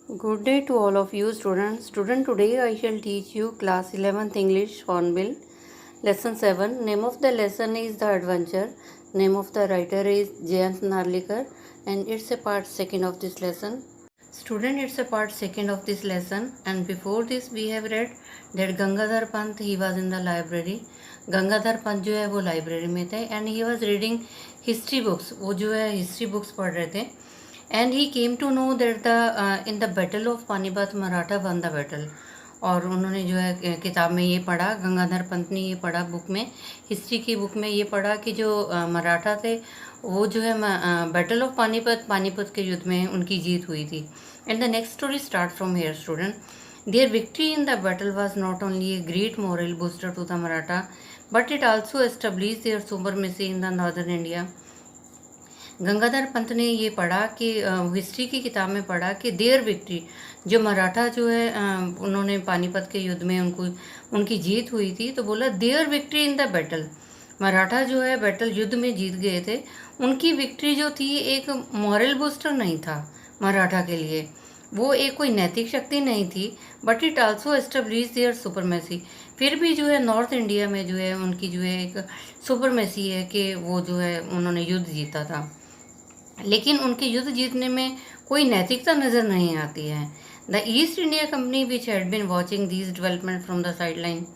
Good day to all of you students. Today I shall teach you class 11th English Hornbill. Lesson 7. Name of the lesson is The Adventure. Name of the writer is Jayant Narlikar and it's a part second of this lesson. Student, it's a part second of this lesson, and before this we have read that Gangadhar Pant he was in the library. Gangadhar Pant जो है वो library में थे and he was reading history books. वो जो है history books पढ़ रहे थे. And he came to know that the in the battle of Panipat Maratha won the battle. और उन्होंने जो है किताब में ये पढ़ा, गंगाधर पंत ने ये पढ़ा बुक में, हिस्ट्री की बुक में ये पढ़ा कि जो मराठा थे वो जो है बैटल ऑफ पानीपत के युद्ध में उनकी जीत हुई थी. And the next story start from here student. Their victory in the battle was not only a great moral booster to the Maratha, but it also established their supremacy in the northern India. Gangadhar Pant ने ये पढ़ा कि history की किताब में पढ़ा कि there victory, जो मराठा जो है उन्होंने पानीपत के युद्ध में उनकी जीत हुई थी, तो बोला there victory in the battle. Maratha जो है बैटल युद्ध में जीत गए थे, उनकी विक्ट्री जो थी एक मॉरल बूस्टर नहीं था मराठा के लिए, वो एक कोई नैतिक शक्ति नहीं थी, but it also establish their supremacy. फिर भी जो है नॉर्थ इंडिया में जो है उनकी जो है एक सुपरमेसी है कि वो जो है उन्होंने युद्ध जीता था, लेकिन उनके युद्ध जीतने में कोई नैतिकता नज़र नहीं आती है. The East India company which had been watching this development from the side line.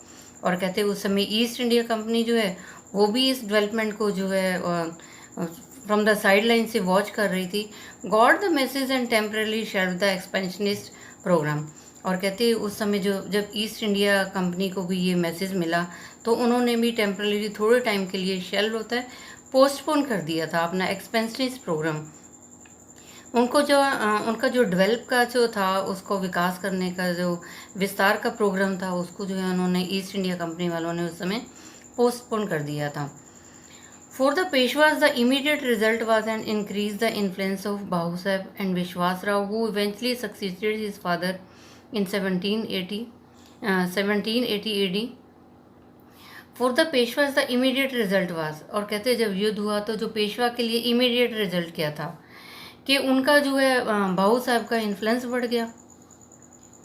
और कहते हैं उस समय ईस्ट इंडिया कंपनी जो है वो भी इस डेवलपमेंट को जो है फ्रॉम द साइड लाइन से वॉच कर रही थी. Got the message and temporarily shelf the expansionist program. और कहते हैं उस समय जब ईस्ट इंडिया कंपनी को भी ये मैसेज मिला तो उन्होंने भी टेम्परली थोड़े टाइम के लिए शेल्फ होता है पोस्टपोन कर दिया था अपना एक्सपेंशनिस्ट प्रोग्राम. उनका जो डेवलप का जो था उसको विकास करने का जो विस्तार का प्रोग्राम था उसको जो है उन्होंने ईस्ट इंडिया कंपनी वालों ने उस समय पोस्टपोन कर दिया था. For the Peshwas, the immediate result was an increase the influence of Bahu Sahib and Vishwas Rao, who eventually succeeded his father in 1780 AD. For the Peshwas, the immediate result was, और कहते जब युद्ध हुआ तो जो पेशवा के लिए immediate result क्या था कि उनका जो है बाहू साहब का इन्फ्लुएंस बढ़ गया.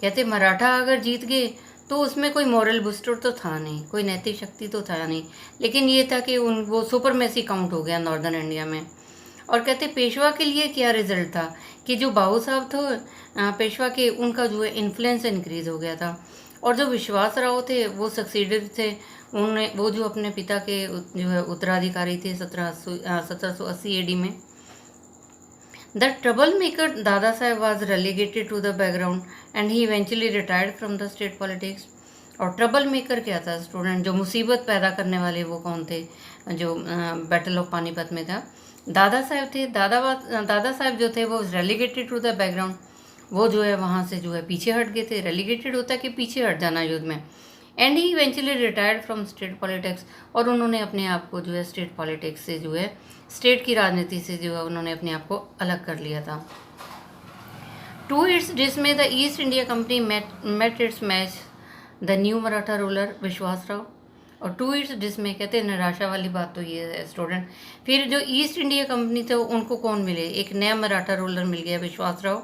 कहते मराठा अगर जीत गए तो उसमें कोई मॉरल बूस्टर तो था नहीं, कोई नैतिक शक्ति तो था नहीं, लेकिन ये था कि वो सुपरमेसी काउंट हो गया नॉर्दर्न इंडिया में. और कहते पेशवा के लिए क्या रिजल्ट था कि जो बाहू साहब थे पेशवा के, उनका जो है इन्फ्लुएंस इंक्रीज हो गया था. और जो विश्वास राव थे वो सक्सीडेड थे, उन्होंने वो जो अपने पिता के जो है उत्तराधिकारी थे 1780 AD में. The troublemaker Dada Saheb was relegated to the background and he eventually retired from the state politics. और ट्रबल मेकर क्या था स्टूडेंट, जो मुसीबत पैदा करने वाले वो कौन थे जो बैटल ऑफ पानीपत में था? दादा साहब थे. दादा साहब जो थे वो रेलीगेटेड टू द बैकग्राउंड, वो जो है वहाँ से जो है पीछे हट गए थे. रेलीगेटेड होता है कि पीछे हट जाना युद्ध में. And he eventually retired from state politics, और उन्होंने अपने आप को जो है स्टेट पॉलिटिक्स से जो है स्टेट की राजनीति से जो है उन्होंने अपने आप को अलग कर लिया था. टू इट्स जिसमें the East India Company met its match the new Maratha ruler Vishwas Rao. और टू इट्स जिसमें कहते हैं निराशा वाली बात तो ये है स्टूडेंट, फिर जो ईस्ट इंडिया कंपनी थे उनको कौन मिले? एक नया मराठा रूलर मिल गया Vishwas Rao.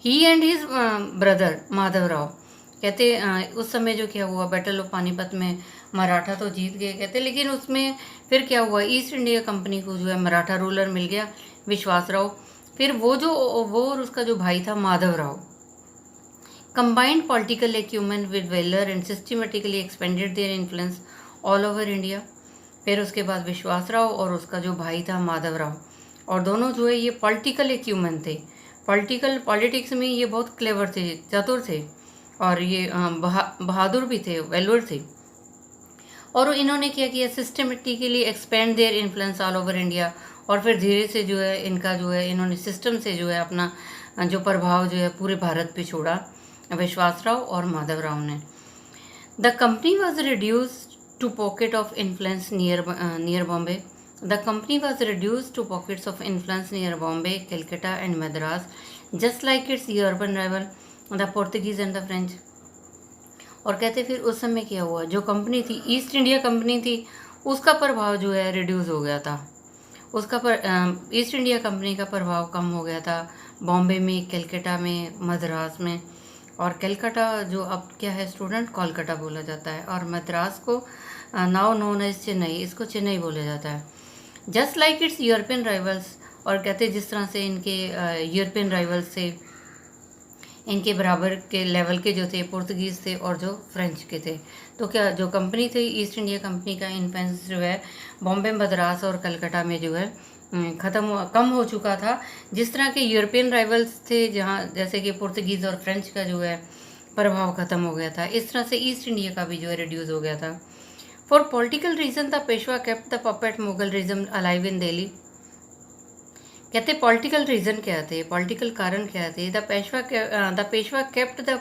He and his brother Madhav Rao. कहते उस समय जो क्या हुआ बैटल ऑफ पानीपत में मराठा तो जीत गए कहते, लेकिन उसमें फिर क्या हुआ, ईस्ट इंडिया कंपनी को जो है मराठा रूलर मिल गया विश्वास राव. फिर वो और उसका जो भाई था Madhav Rao combined political acumen with valour and systematically expanded their influence all over India. फिर उसके बाद विश्वास राव और उसका जो भाई था माधव राव, और दोनों जो है ये पॉलिटिकल एक्यूमेंट थे. पॉलिटिक्स में ये बहुत क्लेवर थे, चतुर थे, और ये बहादुर भी थे, वेलवर थे. और इन्होंने क्या किया, systematically expand there influence all over India. और फिर धीरे से जो है इनका जो है इन्होंने सिस्टम से जो है अपना जो प्रभाव जो है पूरे भारत पे छोड़ा विश्वास राव और माधव राव ने. The company was reduce to pocket of influence near Bombay. The company was reduce to pockets of influence near Bombay, Calcutta and Madras, just like its urban rival the Portuguese and the French. और कहते फिर उस समय क्या हुआ, जो कंपनी थी ईस्ट इंडिया कंपनी थी उसका प्रभाव जो है रिड्यूस हो गया था, ईस्ट इंडिया कंपनी का प्रभाव कम हो गया था बॉम्बे में, कलकत्ता में, मद्रास में। और कलकत्ता जो अब क्या है स्टूडेंट, कोलकाता बोला जाता है, और मद्रास को नाउ नोन एज चेन्नई, इसको चेन्नई बोला जाता है। Just like it's European rivals, और कहते हैं जिस तरह से इनके यूरोपियन राइवल्स से इनके बराबर के लेवल के जो थे पुर्तगीज़ थे और जो फ्रेंच के थे। तो क्या जो कंपनी थी ईस्ट इंडिया कंपनी का इन्फ्लुएंस जो है बॉम्बे, मद्रास और कलकत्ता में जो है कम हो चुका था। जिस तरह के यूरोपियन राइवल्स थे जहाँ जैसे कि पुर्तगीज़ और फ्रेंच का जो है प्रभाव ख़त्म हो गया था, इस तरह से ईस्ट इंडिया का भी जो है रिड्यूस हो गया था। For political reason the Peshwa kept the puppet Mughal regime alive in Delhi. कहते पॉलिटिकल रीजन क्या थे, पॉलिटिकल कारण क्या थे। The Peshwa kept the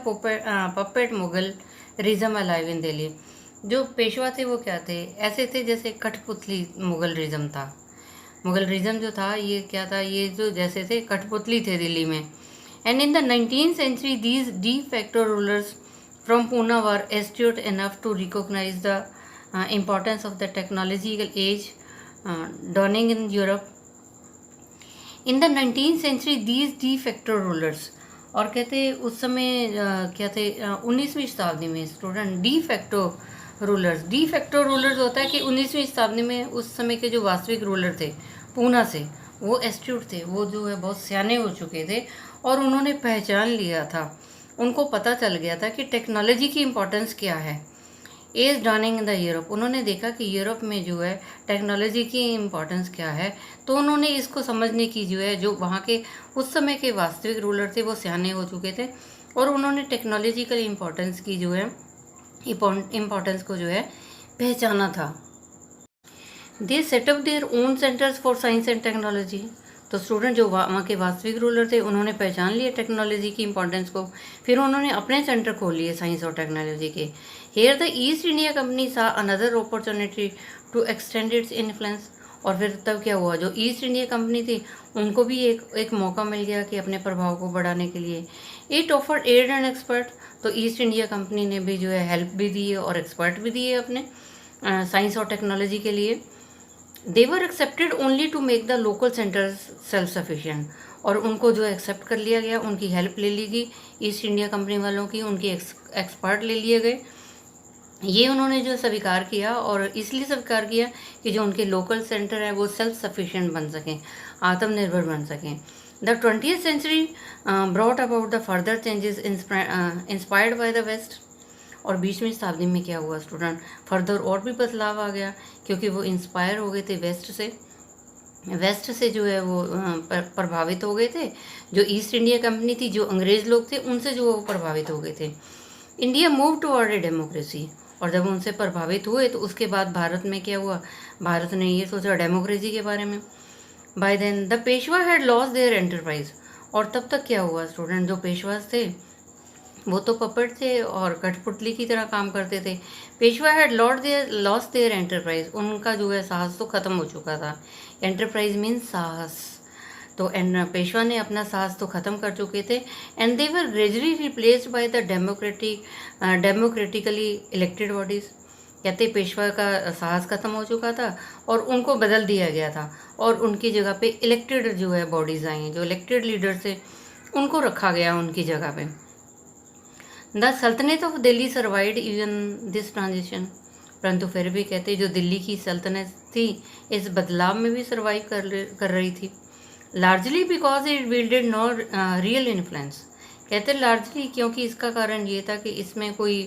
puppet Mughal regime alive in Delhi. जो पेशवा थे वो क्या थे, ऐसे थे जैसे कठपुतली मुगल रिज्म था। मुगल रिज्म जो था ये क्या था, ये जो जैसे थे कठपुतली थे दिल्ली में। And in the 19th century these de facto rulers from Pune were astute enough to recognize the importance of the technological age dawning in Europe. In the 19th century these de facto rulers, और कहते उस समय क्या थे 19वीं शताब्दी में student de facto rulers. De facto rulers होता है कि 19वीं शताब्दी में उस समय के जो वास्तविक रूलर थे पूना से, वो एस्ट्यूट थे, वो जो है बहुत सियाने हो चुके थे और उन्होंने पहचान लिया था, उनको पता चल गया था कि टेक्नोलॉजी की इम्पोर्टेंस क्या है। As dawning in the Europe, उन्होंने देखा कि यूरोप में जो है टेक्नोलॉजी की इम्पोर्टेंस क्या है, तो उन्होंने इसको समझने की जो है जो वहाँ के उस समय के वास्तविक रूलर थे वो सियाने हो चुके थे और उन्होंने टेक्नोलॉजिकल इम्पोर्टेंस की जो है इम्पोर्टेंस को जो है पहचाना था। दे setup their own centres for science and technology. तो स्टूडेंट जो वहाँ के वास्तविक रूलर थे उन्होंने पहचान लिया टेक्नोलॉजी की इम्पोर्टेंस को, फिर उन्होंने अपने सेंटर खोल लिए साइंस और टेक्नोलॉजी के। Here the East India Company saw another opportunity to extend its influence. और फिर तब क्या हुआ, जो ईस्ट इंडिया कंपनी थी उनको भी एक मौका मिल गया कि अपने प्रभाव को बढ़ाने के लिए। It offered aid and expert, तो ईस्ट इंडिया कंपनी ने भी जो है हेल्प भी दी है और एक्सपर्ट भी दिए अपने साइंस और टेक्नोलॉजी के लिए। They were accepted only to make the local centres self sufficient, और उनको जो एक्सेप्ट कर लिया गया, उनकी हेल्प ले ली गई ईस्ट इंडिया कंपनी वालों की, उनके एक्सपर्ट ले लिए गए। ये उन्होंने जो स्वीकार किया, और इसलिए स्वीकार किया कि जो उनके लोकल सेंटर है वो सेल्फ सफिशिएंट बन सकें, आत्मनिर्भर बन सकें। The 20th century brought about the further changes inspired by the west. और 20वीं शताब्दी में क्या हुआ स्टूडेंट, फर्दर और भी बदलाव आ गया क्योंकि वो इंस्पायर हो गए थे वेस्ट से जो है वो प्रभावित हो गए थे। जो ईस्ट इंडिया कंपनी थी, जो अंग्रेज़ लोग थे, उनसे जो वो प्रभावित हो गए थे। India move toward a democracy, और जब उनसे प्रभावित हुए तो उसके बाद भारत में क्या हुआ, भारत ने ये सोचा डेमोक्रेसी के बारे में। By then the Peshwa had lost their enterprise, और तब तक क्या हुआ स्टूडेंट, जो पेशवास थे वो तो पपेट थे और कठपुतली की तरह काम करते थे। Peshwa had lost their enterprise, उनका जो है साहस तो ख़त्म हो चुका था। एंटरप्राइज मीन्स साहस, तो पेशवा ने अपना साहस तो ख़त्म कर चुके थे। And they were gradually replaced by the democratically elected bodies. कहते पेशवा का साहस ख़त्म हो चुका था और उनको बदल दिया गया था, और उनकी जगह पे इलेक्टेड जो है बॉडीज़ आई हैं, जो इलेक्टेड लीडर थे उनको रखा गया उनकी जगह पे। द सल्तनत of Delhi survived even this transition, परंतु फिर भी कहते जो दिल्ली की सल्तनत थी इस बदलाव में भी सर्वाइव कर रही थी। Largely because it wielded no real influence. कहते लार्जली क्योंकि इसका कारण ये था कि इसमें कोई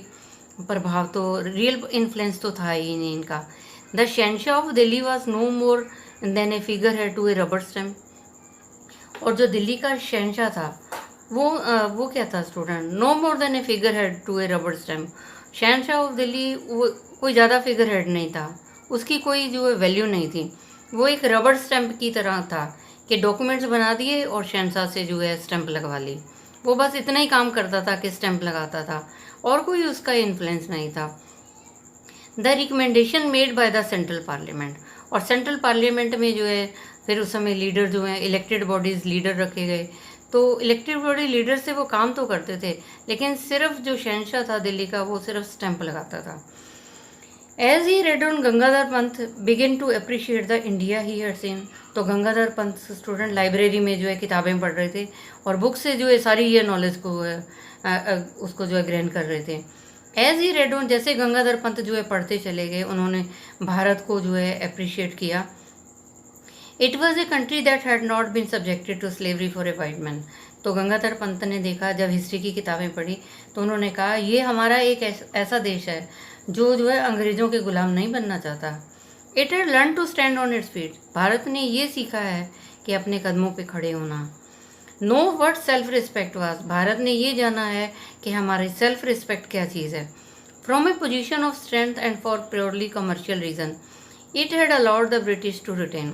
प्रभाव तो रियल इन्फ्लुएंस तो था ही नहीं इनका। The Shahenshah of Delhi was no more than a figurehead to a rubber stamp. और जो दिल्ली का शहंशाह था वो क्या था student, no more than a figurehead to a rubber stamp. Shahenshah of Delhi वो कोई ज़्यादा फिगर हेड नहीं था, उसकी कोई जो है वैल्यू नहीं थी, वो एक रबर स्टैम्प की तरह था कि डॉक्यूमेंट्स बना दिए और शहंशाह से जो है स्टैम्प लगवा ली। वो बस इतना ही काम करता था कि स्टैम्प लगाता था और कोई उसका इन्फ्लुएंस नहीं था। The recommendation made by the central parliament, और सेंट्रल पार्लियामेंट में जो है फिर उस समय लीडर जो है इलेक्टेड बॉडीज़ लीडर रखे गए, तो इलेक्टेड बॉडी लीडर से वो काम तो करते थे लेकिन सिर्फ जो शहंशाह था दिल्ली का वो सिर्फ स्टैंप लगाता था। As he read on Gangadhar Pant begin to appreciate the India he had seen. तो गंगाधर पंत स्टूडेंट लाइब्रेरी में जो है किताबें पढ़ रहे थे और बुक से जो है सारी ये नॉलेज को उसको जो है ग्रहण कर रहे थे। एज ही रेड ऑन, जैसे गंगाधर पंत जो है पढ़ते चले गए, उन्होंने भारत को जो है अप्रिशिएट किया। It was a country that had not been subjected to slavery for a white man. तो गंगाधर पंत ने देखा, जब हिस्ट्री की किताबें पढ़ी तो उन्होंने कहा ये हमारा एक ऐसा देश है जो है अंग्रेज़ों के गुलाम नहीं बनना चाहता। It had learn to stand on its feet. Bharat ने ये सीखा है कि अपने कदमों पे खड़े होना। Know what self respect was. Bharat ने ये जाना है कि हमारी सेल्फ रिस्पेक्ट क्या चीज़ है। From a position of strength and for purely commercial reason it had allowed the British to retain.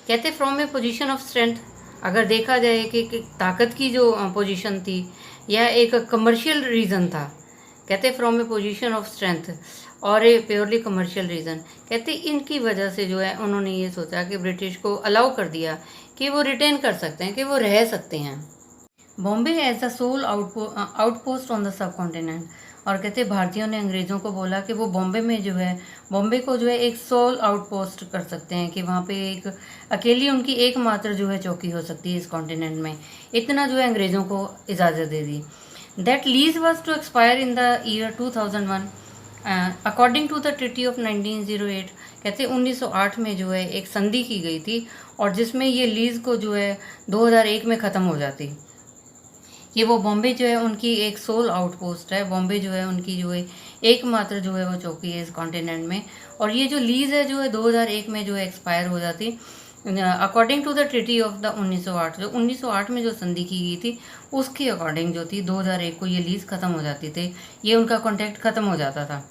कहते from a position of strength, अगर देखा जाए कि ताकत की जो पोजीशन थी या एक कमर्शियल रीज़न था। कहते from a position of strength और ए प्योरली कमर्शियल रीज़न, कहते इनकी वजह से जो है उन्होंने ये सोचा कि ब्रिटिश को अलाउ कर दिया कि वो रिटेन कर सकते हैं, कि वो रह सकते हैं। Bombay as the sole outpost on the subcontinent. और कहते भारतीयों ने अंग्रेज़ों को बोला कि वो बॉम्बे में जो है, बॉम्बे को जो है एक सोल आउटपोस्ट कर सकते हैं, कि वहाँ पे एक अकेली उनकी एकमात्र जो है चौकी हो सकती है इस कॉन्टिनेंट में। इतना जो है अंग्रेज़ों को इजाज़त दे दी। That lease was to expire in the year 2001 according to the treaty of 1908। कहते 1908 में जो है एक संधि की गई थी और जिसमें ये लीज को जो है 2001 में ख़त्म हो जाती। ये वो बॉम्बे जो है उनकी एक सोल आउटपोस्ट है। बॉम्बे जो है उनकी जो है एकमात्र जो है वो चौकी है इस कॉन्टिनेंट में। और ये जो लीज है जो है 2001 में जो है एक्सपायर हो जाती according to the treaty of the 1908। जो 1908 में जो संधि की गई थी उसके अकॉर्डिंग जो थी 2001 को ये लीज ख़त्म हो जाती थी, ये उनका कॉन्टैक्ट ख़त्म हो जाता था।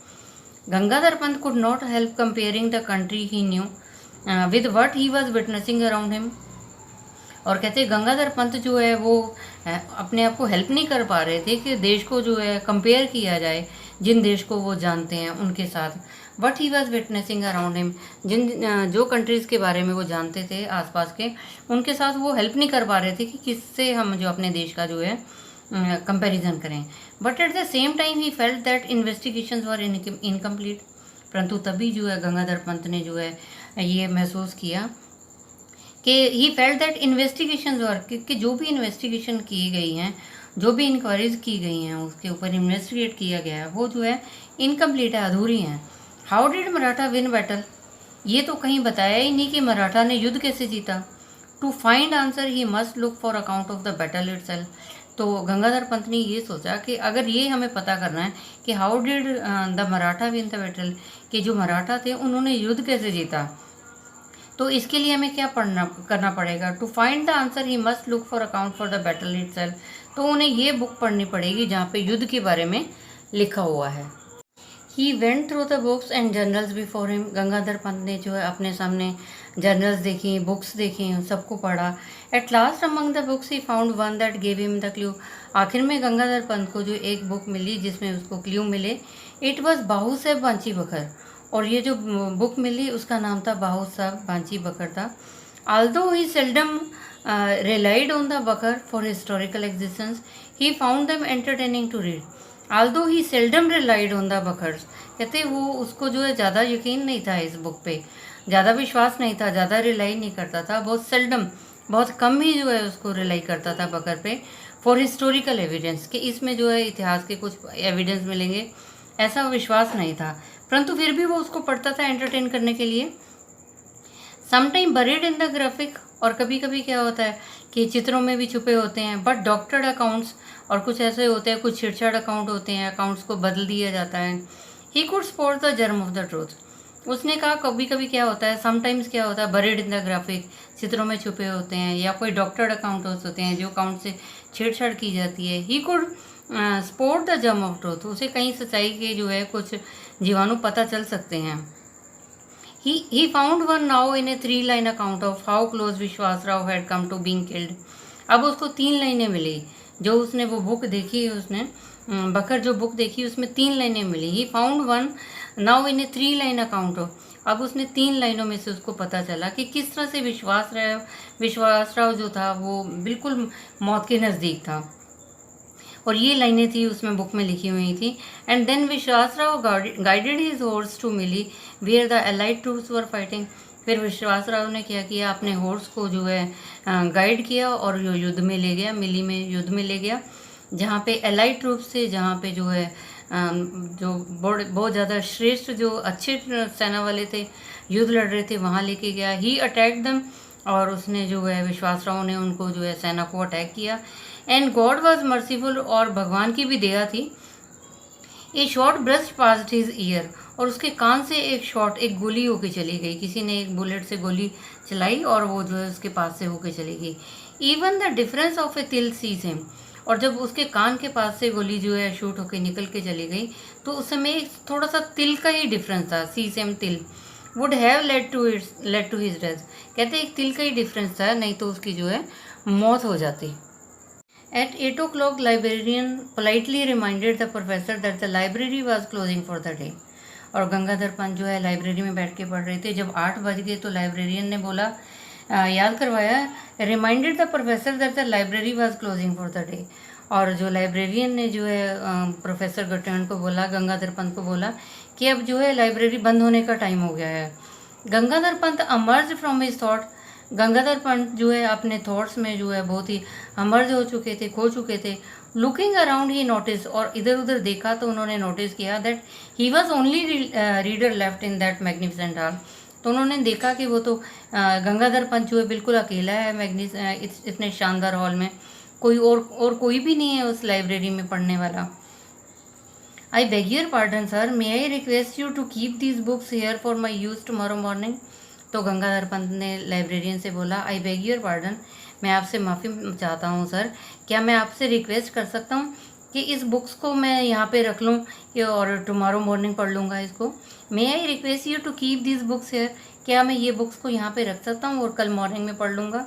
Gangadhar Pant could not help comparing the country he new with what he was witnessing around him. और कहते गंगाधर पंत जो है वो अपने आप को हेल्प नहीं कर पा रहे थे कि देश को जो है कंपेयर किया जाए जिन देश को वो जानते हैं उनके साथ। But he was witnessing around him, जिन जो कंट्रीज़ के बारे में वो जानते थे आसपास के, उनके साथ वो हेल्प नहीं कर पा रहे थे कि किससे हम जो अपने देश का जो है कंपैरिजन करें। But at the same time he felt that investigations were incomplete. परंतु तभी जो है गंगाधर पंत ने जो है ये महसूस किया कि ही फेल्ट दैट इन्वेस्टिगेशंस वर, कि जो भी इन्वेस्टिगेशन की गई हैं, जो भी इंक्वायरीज की गई हैं, उसके ऊपर इन्वेस्टिगेट किया गया है, वो जो है इनकम्प्लीट है, अधूरी हैं। How did Maratha win battle, ये तो कहीं बताया ही नहीं कि मराठा ने युद्ध कैसे जीता। To find answer he must look for account of the battle itself. तो गंगाधर पंत ने ये सोचा कि अगर ये हमें पता करना है कि how did the Maratha win the battle, कि जो मराठा थे उन्होंने युद्ध कैसे जीता, तो इसके लिए हमें क्या करना पड़ेगा। To find the answer he must look for account for the battle itself. तो उन्हें ये बुक पढ़नी पड़ेगी जहाँ पे युद्ध के बारे में लिखा हुआ है। He went through the books and journals before him. Gangadhar Pant ने जो है अपने सामने जर्नल्स देखी, बुक्स देखी, सबको पढ़ा। At last among the books he found one that gave him the clue. आखिर में गंगाधर पंत को जो एक बुक मिली जिसमें उसको क्लू मिले। इट वॉज बाहू साहब बांची बखर। और ये जो बुक मिली उसका नाम था बाहू साहब बांची बखर था। Aldous he seldom relied on the Bakar for historical existence, he found them entertaining to read. Although he seldom relied on the Bakars, कहते वो उसको जो है ज़्यादा यकीन नहीं था इस बुक पे, ज़्यादा विश्वास नहीं था, ज़्यादा रिलाई नहीं करता था, बहुत सेल्डम, बहुत कम ही जो है उसको रिलाई करता था बकर पे। फॉर हिस्टोरिकल एविडेंस, कि इसमें जो है इतिहास के कुछ एविडेंस मिलेंगे, ऐसा विश्वास नहीं था। परंतु फिर भी वो उसको पढ़ता था एंटरटेन करने के लिए। Sometime buried in the graphic, और कभी कभी क्या होता है कि चित्रों में भी छुपे होते हैं। बट डॉक्टर्ड अकाउंट्स, और कुछ ऐसे होते हैं, कुछ छेड़छाड़ अकाउंट होते हैं, अकाउंट्स को बदल दिया जाता है। He could spot the germ of the truth. उसने कहा कभी कभी क्या होता है, समटाइम्स क्या होता है, बरीड इन द ग्राफिक, चित्रों में छुपे होते हैं, या कोई डॉक्टर्ड अकाउंट होते हैं जो अकाउंट से छेड़छाड़ की जाती है। He could spot the germ of truth, उसे कहीं सच्चाई के जो है कुछ जीवाणु पता चल सकते हैं। He found one now in a 3-line account of how close विश्वास Rao had come to being killed. अब उसको 3 लाइनें मिली, जो उसने वो बुक देखी, उसने बकर जो बुक देखी उसमें 3 लाइनें मिली। He found one now in a 3-line account of, अब उसने 3 लाइनों में से उसको पता चला कि किस तरह से विश्वास राव जो था वो बिल्कुल मौत के नज़दीक था। और ये लाइनें थी उसमें बुक में लिखी हुई थी। And then Vishwasrao guided his horse to melee where the allied troops were fighting. फिर विश्वासराव ने क्या किया, अपने हॉर्स को जो है गाइड किया और जो युद्ध में ले गया, मिली में युद्ध में ले गया, जहाँ पे एलाइड ट्रूप्स थे, जहाँ पे जो है जो बहुत ज़्यादा श्रेष्ठ जो अच्छे सेना वाले थे युद्ध लड़ रहे थे, वहाँ लेके गया। ही अटैक दम, और उसने जो है विश्वासराव ने उनको जो है सेना को अटैक किया। एंड गॉड वॉज मर्सीफुल, और भगवान की भी दया थी। ए short burst passed his year, और उसके कान से एक शॉट, एक गोली होके चली गई, किसी ने एक बुलेट से गोली चलाई और वो जो है उसके पास से होके चली गई। इवन द डिफरेंस ऑफ ए तिल सीज हिम, और जब उसके कान के पास से गोली जो है शूट होके निकल के चली गई, तो उस समय थोड़ा सा तिल का ही डिफरेंस था, सी सेम तिल, would have led to his death. कहते एक तिल का ही डिफरेंस था, नहीं तो उसकी जो है मौत हो जाती। At 8 o'clock, librarian politely reminded the professor that the library was closing for the day. और गंगाधर पंत जो है लाइब्रेरी में बैठ के पढ़ रहे थे। जब 8 बज गए तो लाइब्रेरियन ने बोला, याद करवाया, reminded the professor that the library was closing for the day. और जो लाइब्रेरियन ने जो है प्रोफेसर गटन को बोला, गंगाधर पंत को बोला कि अब जो है लाइब्रेरी बंद होने का टाइम हो गया है। Gangadhar Pant emerged from his thought, Gangadhar Pant जो है अपने थॉट्स में जो है बहुत ही अमर्ज हो चुके थे, खो चुके थे। लुकिंग अराउंड ही नोटिस, और इधर उधर देखा तो उन्होंने नोटिस किया that he was only reader left in that magnificent hall. तो उन्होंने देखा कि वो तो गंगाधर पंत जो है बिल्कुल अकेला है इतने शानदार हॉल में, कोई और कोई भी नहीं है उस लाइब्रेरी में पढ़ने वाला। I beg your pardon sir, may I request you to keep these books here for my use tomorrow morning. तो गंगाधर पंत ने लाइब्रेरियन से बोला, आई बेग योर पार्डन, मैं आपसे माफ़ी चाहता हूँ सर, क्या मैं आपसे रिक्वेस्ट कर सकता हूँ कि इस बुक्स को मैं यहाँ पे रख लूँ और टुमारो मॉर्निंग पढ़ लूँगा इसको। May I request you to keep this books here, क्या मैं ये बुक्स को यहाँ पे रख सकता हूँ और कल मॉर्निंग में पढ़ लूँगा।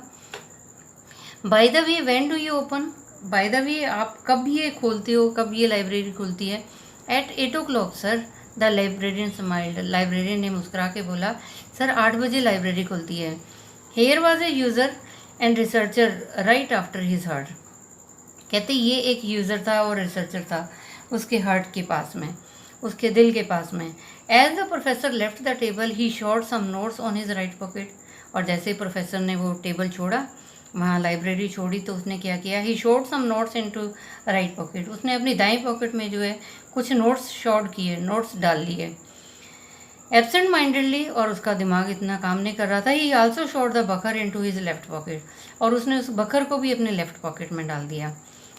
By the way when do you open, by the way आप कब ये खोलते हो, कब ये लाइब्रेरी खुलती है। At 8 o'clock sir, the librarian smiled, librarian ने मुस्कुरा के बोला, सर 8 बजे लाइब्रेरी खुलती है। Here was a user and researcher right after his heart, कहते ये एक यूज़र था और रिसर्चर था उसके हार्ट के पास में, उसके दिल के पास में। As the professor left the table he shot some notes on his right pocket, और जैसे प्रोफेसर ने वो टेबल छोड़ा, वहाँ लाइब्रेरी छोड़ी, तो उसने क्या किया, he shot some notes into right pocket, उसने अपनी दाईं पॉकेट में जो है कुछ नोट्स शॉट किए, नोट्स डाल लिए एब्सेंट माइंडेडली, और उसका दिमाग इतना काम नहीं कर रहा था। He also shot the bucker into his left pocket, और उसने उस बकर को भी अपने लेफ्ट पॉकेट में डाल दिया।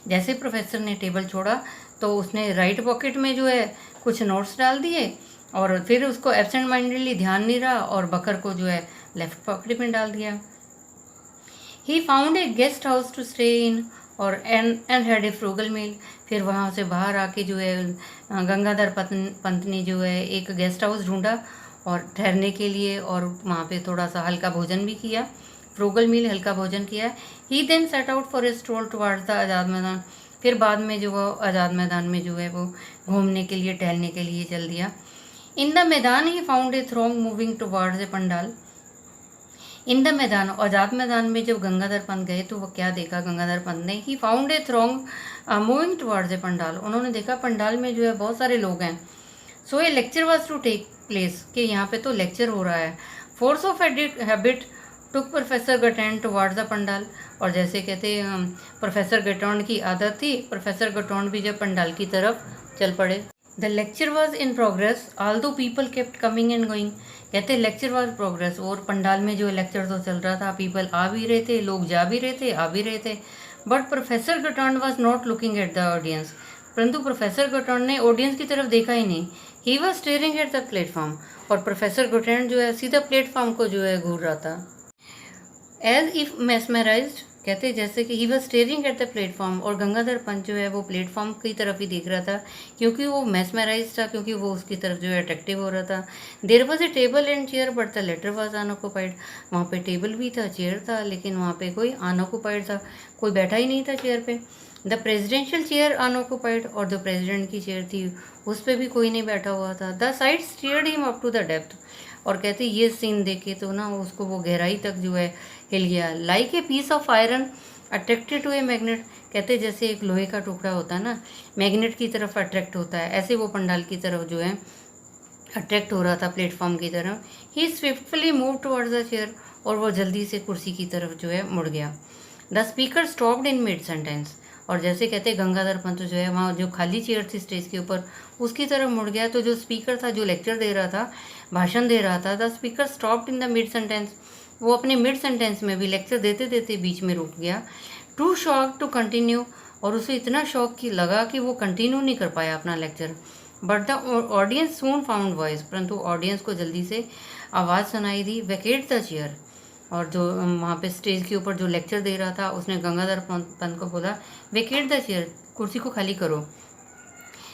जैसे प्रोफेसर ने टेबल छोड़ा तो उसने राइट पॉकेट में जो है कुछ नोट्स डाल दिए, और फिर उसको एब्सेंट माइंडेडली ध्यान नहीं रहा और बकर को जो है लेफ्ट पॉकेट में डाल दिया। He found a guest house to stay in और and had a frugal meal, फिर वहाँ से बाहर आके जो है गंगाधर पंत ने जो है एक गेस्ट हाउस ढूंढा और ठहरने के लिए, और वहाँ पे थोड़ा सा हल्का भोजन भी किया, फ्रूगल मील, हल्का भोजन किया। He then set out for a stroll towards the Azad Maidan, फिर बाद में जो वो आज़ाद मैदान में जो है वो घूमने के लिए, टहलने के लिए चल दिया। In the maidan he found a throng moving towards a pandal, in the maidan, Azad मैदान में जब गंगाधर पंत गए तो वो क्या देखा गंगाधर पंत ने, he found a throng moving towards a pandal, उन्होंने देखा पंडाल में जो है बहुत सारे लोग हैं। So a lecture was to take place, कि यहाँ पे तो लेक्चर हो रहा है। Force of habit took professor Gaitonde towards the pandal, और जैसे कहते प्रोफेसर गटौंड की आदत थी, प्रोफेसर गटौंड भी जब पंडाल की तरफ चल पड़े। The lecture was in progress although people kept coming and going, कहते लेक्चर वॉज प्रोग्रेस, और पंडाल में जो लेक्चर तो चल रहा था, पीपल आ भी रहे थे, लोग जा भी रहे थे, आ भी रहे थे। But professor Gaitonde was not looking at the audience, परंतु प्रोफेसर गटौंड ने ऑडियंस की तरफ देखा ही नहीं। He was staring at the platform, और प्रोफेसर गटौंड जो है सीधा प्लेटफॉर्म को जो है घूर रहा था। एज इफ मेस्मराइज्ड, कहते जैसे कि ही was staring at the platform, और गंगाधर पंत जो है वो प्लेटफॉर्म की तरफ ही देख रहा था, क्योंकि वो मेस्मराइज था, क्योंकि वो उसकी तरफ जो है अट्रैक्टिव हो रहा था। There was a table and chair but the latter was unoccupied, वहाँ पे टेबल भी था, चेयर था, लेकिन वहाँ पे कोई अनऑक्युपाइड था, कोई बैठा ही नहीं था चेयर पे। द प्रेजिडेंशियल चेयर अनऑक्युपाइड, और जो प्रेजिडेंट की चेयर थी उस पर भी कोई नहीं बैठा हुआ था। The sight stirred him up to the depth, और कहते ये सीन देखे तो ना उसको वो गहराई तक जो है हिल गया। Like a piece of iron, attracted to a magnet, कहते हैं जैसे एक लोहे का टुकड़ा होता है ना, मैग्नेट की तरफ अट्रैक्ट होता है, ऐसे वो पंडाल की तरफ जो है अट्रैक्ट हो रहा था प्लेटफॉर्म की तरफ। He swiftly move towards the chair, और वो जल्दी से कुर्सी की तरफ जो है मुड़ गया। The speaker stopped in mid sentence, और जैसे कहते गंगाधर पंत जो है वहाँ जो खाली चेयर थी स्टेज के ऊपर उसकी तरफ मुड़ गया। तो जो स्पीकर था, जो लेक्चर दे रहा था, भाषण दे रहा था, the speaker stopped in the mid sentence, वो अपने मिड सेंटेंस में भी लेक्चर देते देते बीच में रुक गया। टू शॉक टू कंटिन्यू, और उसे इतना शौक की लगा कि वो कंटिन्यू नहीं कर पाया अपना lecture. But the audience soon found voice, परंतु ऑडियंस को जल्दी से आवाज़ सुनाई दी। वेकेट द चेयर, और जो वहाँ पे स्टेज के ऊपर जो लेक्चर दे रहा था उसने गंगाधर पंत को बोला, वेकेट द चेयर, कुर्सी को खाली करो।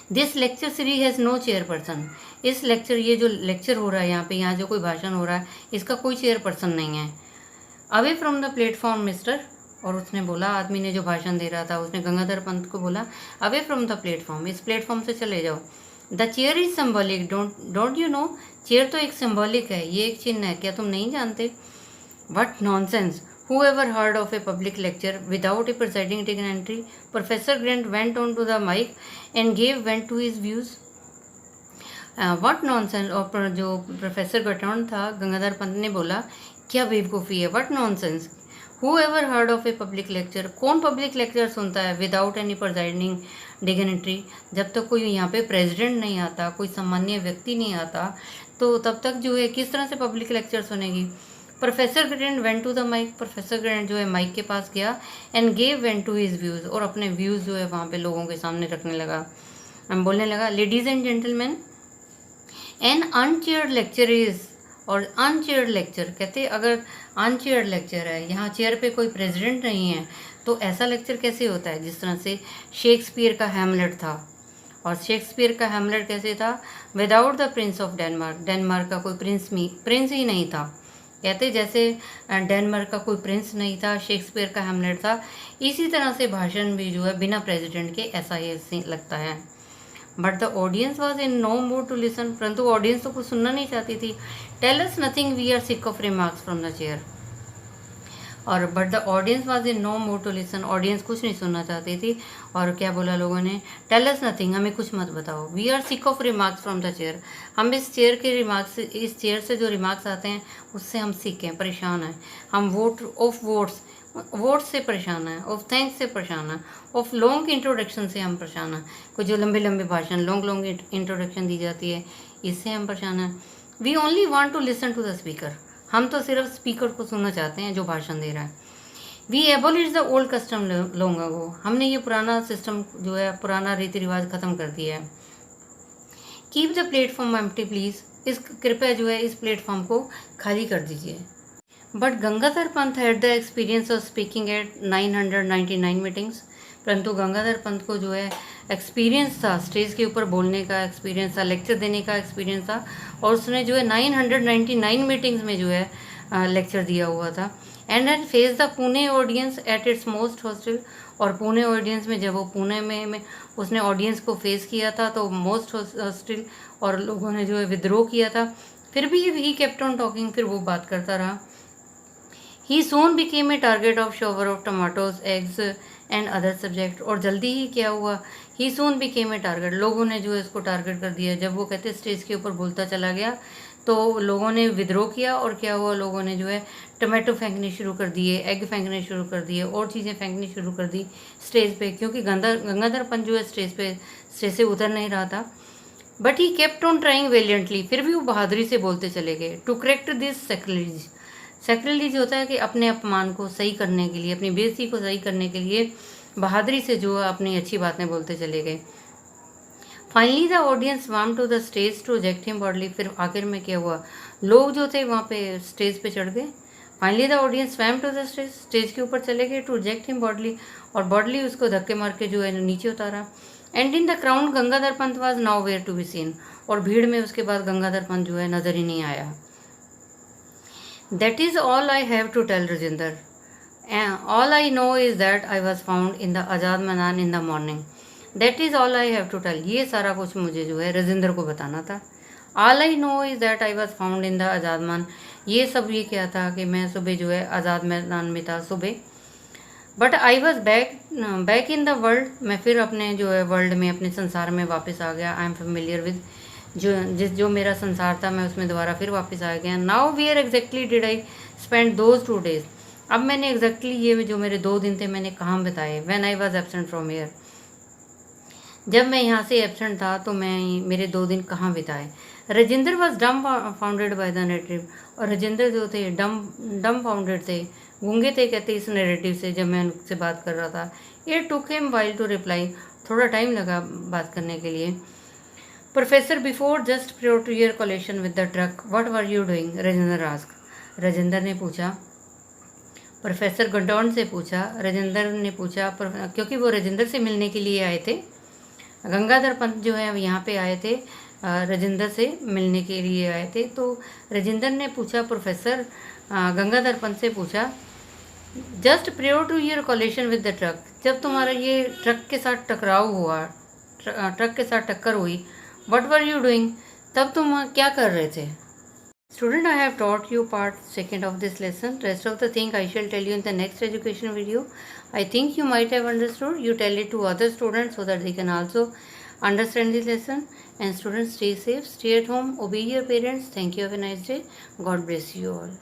This lecture series has no चेयर पर्सन, इस लेक्चर, ये जो लेक्चर हो रहा है यहाँ पे, यहाँ जो कोई भाषण हो रहा है, इसका कोई चेयर पर्सन नहीं है। Away from the platform mister, और उसने बोला, आदमी ने जो भाषण दे रहा था उसने गंगाधर पंत को बोला, अवे फ्रॉम द प्लेटफॉर्म, इस प्लेटफॉर्म से चले जाओ। The chair is symbolic, don't you know, chair तो एक सिम्बॉलिक है, ये एक चिन्ह है, क्या तुम नहीं जानते? What nonsense, whoever heard of a public lecture without a presiding dignitary? Professor Grant went on to the mic and gave vent to his views. What nonsense, और जो प्रोफेसर गटौन था, गंगाधर पंत ने बोला, क्या बेवकूफ़ी है, what nonsense. Whoever heard of a public lecture, कौन public lecture सुनता है विदाउट एनी प्रेजाइडिंग डिग्निटरी, जब तक कोई यहाँ पे प्रेसिडेंट नहीं आता, कोई सम्मानीय व्यक्ति नहीं आता, तो तब तक जो है किस तरह से पब्लिक लेक्चर सुनेगी। Professor Gaitonde went to the mic, professor Gaitonde जो है माइक के पास गया, and gave went to his views, और अपने व्यूज़ जो है वहाँ पे लोगों के सामने रखने लगा, बोलने लगा, ladies and gentleman, an unchaired lecture is, और अनचेयर्ड लेक्चर, कहते अगर अनचेयर्ड लेक्चर है, यहाँ चेयर पे कोई प्रेसिडेंट नहीं है, तो ऐसा लेक्चर कैसे होता है? जिस तरह से शेक्सपियर का हैमलेट था, और शेक्सपियर का हैमलेट कैसे था? Without the Prince of Denmark, Denmark का कोई प्रिंस ही नहीं था, कहते जैसे डेनमार्क का कोई प्रिंस नहीं था, शेक्सपियर का हैमलेट था। इसी तरह से भाषण भी जो है बिना प्रेसिडेंट के ऐसा ही लगता है। But the audience was in no mood to listen, परंतु ऑडियंस तो कुछ सुनना नहीं चाहती थी। Tell us nothing, we are sick of remarks from the chair, और but the audience was in no mood to listen, audience कुछ नहीं सुनना चाहती थी। और क्या बोला लोगों ने? टेल अस नथिंग, हमें कुछ मत बताओ। We are sick of remarks from the chair, हम इस चेयर के रिमार्क्स, इस चेयर से जो रिमार्क्स आते हैं उससे हम सिक हैं, परेशान हैं। हम वोट से परेशान है, ऑफ थैंक्स से परेशान है, ऑफ लॉन्ग इंट्रोडक्शन से हम परेशान हैं। कोई जो लंबे लंबे भाषण, लॉन्ग इंट्रोडक्शन दी जाती है, इससे हम परेशान हैं। We only want to listen to the speaker, हम तो सिर्फ स्पीकर को सुनना चाहते हैं जो भाषण दे रहा है। We abolish the old custom long ago, हमने ये पुराना सिस्टम जो है, पुराना रीति रिवाज ख़त्म कर दिया है। Keep the platform empty please, इस कृपया जो है इस प्लेटफॉर्म को खाली कर दीजिए। But Gangadhar Pant had the experience of speaking at 999 meetings, परंतु गंगाधर पंत को जो है एक्सपीरियंस था, स्टेज के ऊपर बोलने का एक्सपीरियंस था, लेक्चर देने का एक्सपीरियंस था, और उसने जो है 999 मीटिंग्स में जो है लेक्चर दिया हुआ था। And had faced the Pune audience at its most hostile, और पुणे ऑडियंस में, जब वो पुणे में उसने ऑडियंस को फेस किया था तो मोस्ट हॉस्टिल, और लोगों ने जो है विद्रोह किया था। फिर भी ही केप्ट ऑन टॉकिंग, फिर वो बात करता रहा। He soon became a target of shower of tomatoes, eggs and other subject, और जल्दी ही क्या हुआ? ही सोन बिकेम ए टारगेट, लोगों ने जो है इसको टारगेट कर दिया। जब वो कहते स्टेज के ऊपर बोलता चला गया तो लोगों ने विद्रोह किया, और क्या हुआ? लोगों ने जो है टमाटो फेंकने शुरू कर दिए, एग फेंकने शुरू कर दिए, और चीज़ें फेंकनी शुरू कर दी स्टेज पे, क्योंकि गंगाधर पंत जो है स्टेज से उतर नहीं रहा था। But he kept on trying valiantly, फिर भी वो बहादुरी से बोलते चले गए। टू करेक्ट दिस सैक्रिलीज होता है कि अपने अपमान को सही करने के लिए, अपनी बेइज्जती को सही करने के लिए बहादुरी से जो है अपनी अच्छी बातें बोलते चले गए। Finally the audience warm to the stage to reject him bodily, फिर आखिर में क्या हुआ? लोग जो थे वहाँ पे स्टेज पे चढ़ गए। Finally the audience swarm to the stage, stage के ऊपर चले गए टू रिजेक्ट हिम बॉडली, और बॉडली उसको धक्के मार के जो है नीचे उतारा। And in the crowd Gangadhar Pant was nowhere to be seen, और भीड़ में उसके बाद गंगाधर पंत जो है नजर ही नहीं आया। That is all I have to tell Rajendra, all I know is that I was found in the Azad Maidan in the morning. That is all I have to tell, ये सारा कुछ मुझे जो है राजेंद्र को बताना था। All I know is that I was found in the Azad Maidan, ये सब ये क्या था कि मैं सुबह जो है आज़ाद मैदान में था सुबह। But I was back in the world, मैं फिर अपने जो है वर्ल्ड में, अपने संसार में वापस आ गया। आई एम फेमिलियर विद, जो मेरा संसार था मैं उसमें दोबारा फिर वापस आ गया। Now where exactly did I spend those 2 days, अब मैंने एग्जैक्टली ये जो मेरे 2 दिन थे मैंने कहाँ बिताए। When I was absent from here, जब मैं यहाँ से एबसेंट था तो मैं मेरे 2 दिन कहाँ बिताए। राजेंद्र वॉज डम फाउंडेड बाय द नेरेटिव, और राजेंद्र जो थे डम फाउंडेड थे, गूंगे थे कहते इस नैरेटिव से, जब मैं उनसे बात कर रहा था। It took him while to reply, थोड़ा टाइम लगा बात करने के लिए। Professor before just prior to your collision with the truck what were you doing, Rajendra ask, Rajendra ने पूछा, प्रोफेसर गडॉन से पूछा, राजेंद्र ने पूछा, क्योंकि वो राजेंद्र से मिलने के लिए आए थे। गंगाधर पंत जो है यहाँ पे आए थे, राजेंद्र से मिलने के लिए आए थे। तो राजेंद्र ने पूछा, प्रोफेसर गंगाधर पंत से पूछा, just prior to your collision with the truck, जब तुम्हारा ये ट्रक के साथ टकराव हुआ, ट्रक के साथ टक्कर हुई, व्हाट वर यू डूइंग, तब तुम क्या कर रहे थे। Student, I have taught you part 2 of this lesson. Rest of the thing I shall tell you in the next education video. I think you might have understood. You tell it to other students so that they can also understand this lesson. And students, stay safe, stay at home, obey your parents. Thank you. Have a nice day. God bless you all.